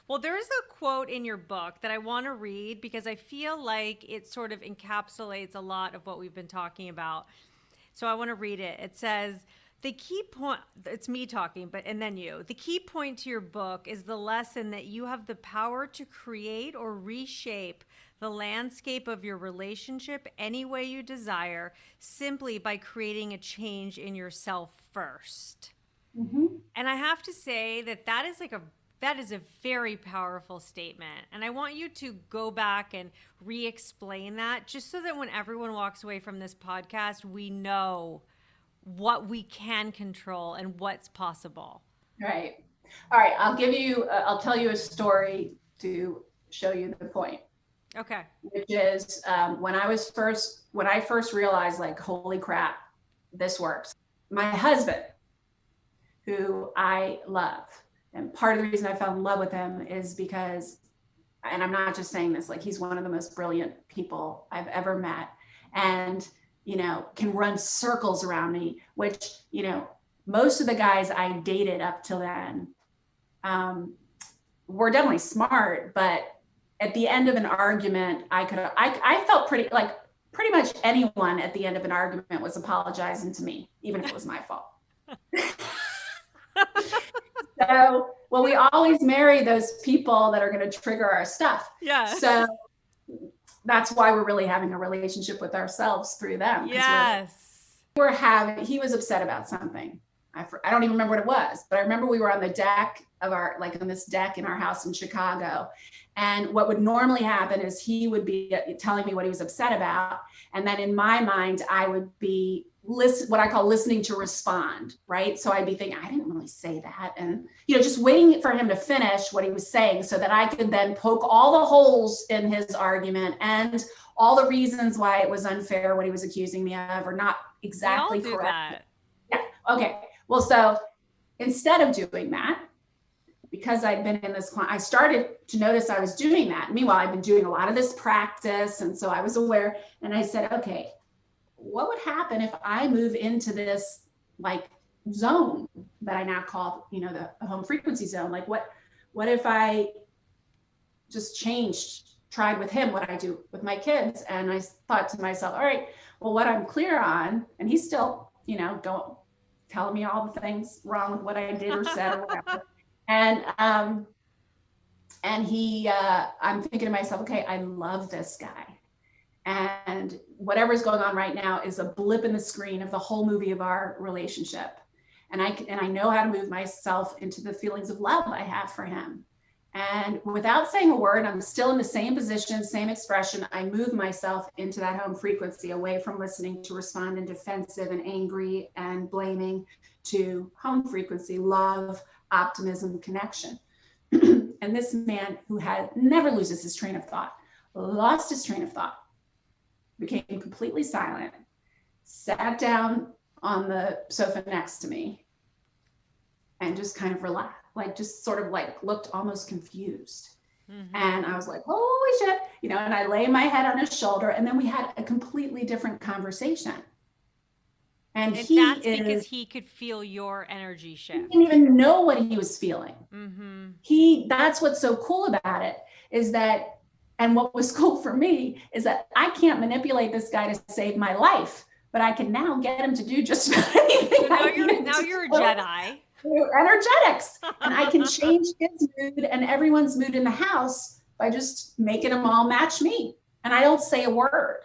Well, there's a quote in your book that I want to read because I feel like it sort of encapsulates a lot of what we've been talking about. So I want to read it. It says, the key point, it's me talking, but and then you. The key point to your book is the lesson that you have the power to create or reshape the landscape of your relationship any way you desire, simply by creating a change in yourself first. Mm-hmm. And I have to say that is a very powerful statement. And I want you to go back and re-explain that, just so that when everyone walks away from this podcast, we know what we can control and what's possible. Right. All right. I'll tell you a story to show you the point. Okay. Which is when I first realized, like, holy crap, this works. My husband, who I love, and part of the reason I fell in love with him is because, and I'm not just saying this, like, he's one of the most brilliant people I've ever met, and, you know, can run circles around me, which, you know, most of the guys I dated up till then were definitely smart, but at the end of an argument, I felt pretty much anyone at the end of an argument was apologizing to me, even if it was my fault. So, well, we always marry those people that are going to trigger our stuff. Yes. So that's why we're really having a relationship with ourselves through them. Yes. He was upset about something. I don't even remember what it was, but I remember we were on the deck of on this deck in our house in Chicago. And what would normally happen is he would be telling me what he was upset about. And then in my mind, I would be what I call listening to respond, right? So I'd be thinking, I didn't really say that. And, you know, just waiting for him to finish what he was saying so that I could then poke all the holes in his argument and all the reasons why it was unfair, what he was accusing me of, or not exactly correct. That. Yeah. Okay. Well, so instead of doing that, because I'd been in this, I started to notice I was doing that. Meanwhile, I've been doing a lot of this practice. And so I was aware, and I said, okay, what would happen if I move into this like zone that I now call, you know, the home frequency zone? Like what if I just tried with him what I do with my kids? And I thought to myself, all right, well, what I'm clear on, and he's still, you know, telling me all the things wrong with what I did or said or whatever. And I'm thinking to myself, okay, I love this guy. And whatever's going on right now is a blip in the screen of the whole movie of our relationship. And I know how to move myself into the feelings of love I have for him. And without saying a word, I'm still in the same position, same expression. I move myself into that home frequency, away from listening to respond and defensive and angry and blaming, to home frequency, love, optimism, connection. And this man, who never loses his train of thought, lost his train of thought, became completely silent, sat down on the sofa next to me, and just kind of relaxed, like just sort of like looked almost confused. Mm-hmm. And I was like, holy shit, you know, and I lay my head on his shoulder, and then we had a completely different conversation. And that's because he could feel your energy shift. He didn't even know what he was feeling. Mm-hmm. That's what's so cool about it, is that, and what was cool for me is that I can't manipulate this guy to save my life, but I can now get him to do just anything. So now you're a Jedi. Energetics. And I can change his mood and everyone's mood in the house by just making them all match me. And I don't say a word.